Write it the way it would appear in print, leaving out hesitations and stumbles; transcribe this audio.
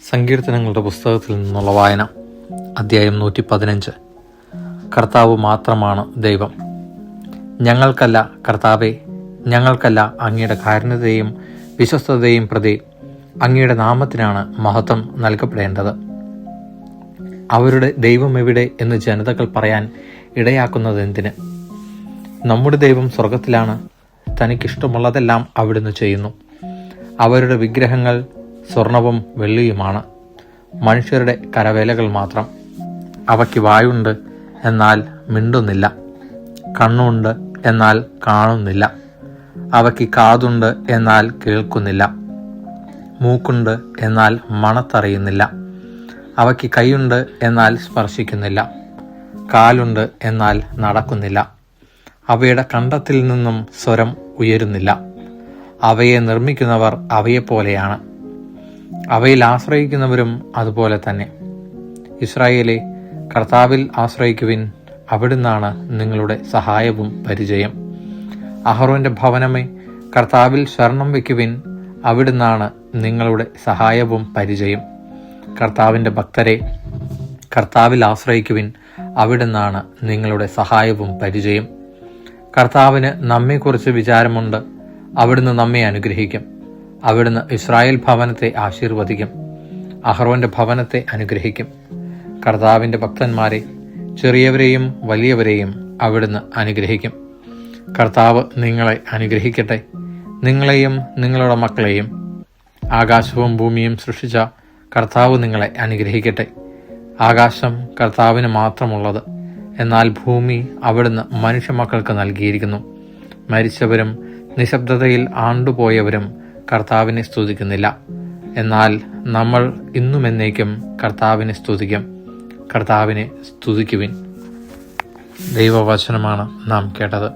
സങ്കീർത്തനങ്ങളുടെ പുസ്തകത്തിൽ നിന്നുള്ള വായന. അധ്യായം 115. കർത്താവ് മാത്രമാണ് ദൈവം. ഞങ്ങൾക്കല്ല കർത്താവേ, ഞങ്ങൾക്കല്ല, അങ്ങയുടെ കാരുണ്യതയും വിശ്വസ്തതയും പ്രതി അങ്ങയുടെ നാമത്തിനാണ് മഹത്വം നൽകപ്പെടേണ്ടത്. അവരുടെ ദൈവം എവിടെ എന്ന് ജനതകൾ പറയാൻ ഇടയാക്കുന്നത് എന്തിന്? നമ്മുടെ ദൈവം സ്വർഗത്തിലാണ്. തനിക്കിഷ്ടമുള്ളതെല്ലാം അവിടുന്ന് ചെയ്യുന്നു. അവരുടെ വിഗ്രഹങ്ങൾ സ്വർണവും വെള്ളിയുമാണ്, മനുഷ്യരുടെ കരവേലകൾ മാത്രം. അവയ്ക്ക് വായുണ്ട്, എന്നാൽ മിണ്ടുന്നില്ല. കണ്ണുണ്ട്, എന്നാൽ കാണുന്നില്ല. അവയ്ക്ക് കാതുണ്ട്, എന്നാൽ കേൾക്കുന്നില്ല. മൂക്കുണ്ട്, എന്നാൽ മണത്തറിയുന്നില്ല. അവയ്ക്ക് കൈയുണ്ട്, എന്നാൽ സ്പർശിക്കുന്നില്ല. കാലുണ്ട്, എന്നാൽ നടക്കുന്നില്ല. അവയുടെ കണ്ടത്തിൽ നിന്നും സ്വരം ഉയരുന്നില്ല. അവയെ നിർമ്മിക്കുന്നവർ അവയെപ്പോലെയാണ്, അവയിൽ ആശ്രയിക്കുന്നവരും അതുപോലെ തന്നെ. ഇസ്രായേലേ, കർത്താവിൽ ആശ്രയിക്കുവിൻ, അവിടുന്നാണ് നിങ്ങളുടെ സഹായവും പരിചയം. അഹറോന്റെ ഭവനമേ, കർത്താവിൽ ശരണം വയ്ക്കുവിൻ, അവിടുന്നാണ് നിങ്ങളുടെ സഹായവും പരിചയം. കർത്താവിൻ്റെ ഭക്തരെ, കർത്താവിൽ ആശ്രയിക്കുവിൻ, അവിടുന്നാണ് നിങ്ങളുടെ സഹായവും പരിചയം. കർത്താവിന് നമ്മെക്കുറിച്ച് വിചാരമുണ്ട്, അവിടുന്ന് നമ്മെ അനുഗ്രഹിക്കും. അവിടുന്ന് ഇസ്രായേൽ ഭവനത്തെ ആശീർവദിക്കും, അഹ്റോന്റെ ഭവനത്തെ അനുഗ്രഹിക്കും. കർത്താവിൻ്റെ ഭക്തന്മാരെ, ചെറിയവരെയും വലിയവരെയും അവിടുന്ന് അനുഗ്രഹിക്കും. കർത്താവ് നിങ്ങളെ അനുഗ്രഹിക്കട്ടെ, നിങ്ങളെയും നിങ്ങളുടെ മക്കളെയും. ആകാശവും ഭൂമിയും സൃഷ്ടിച്ച കർത്താവ് നിങ്ങളെ അനുഗ്രഹിക്കട്ടെ. ആകാശം കർത്താവിന് മാത്രമുള്ളത്, എന്നാൽ ഭൂമി അവിടുന്ന് മനുഷ്യമക്കൾക്ക് നൽകിയിരിക്കുന്നു. മരിച്ചവരും നിശബ്ദതയിൽ ആണ്ടുപോയവരും കർത്താവിനെ സ്തുതിക്കുന്നില്ല. എന്നാൽ നമ്മൾ ഇന്നുമെന്നേക്കും കർത്താവിനെ സ്തുതിക്കും. കർത്താവിനെ സ്തുതിക്കുവിൻ. ദൈവവചനമാണ് നാം കേട്ടത്.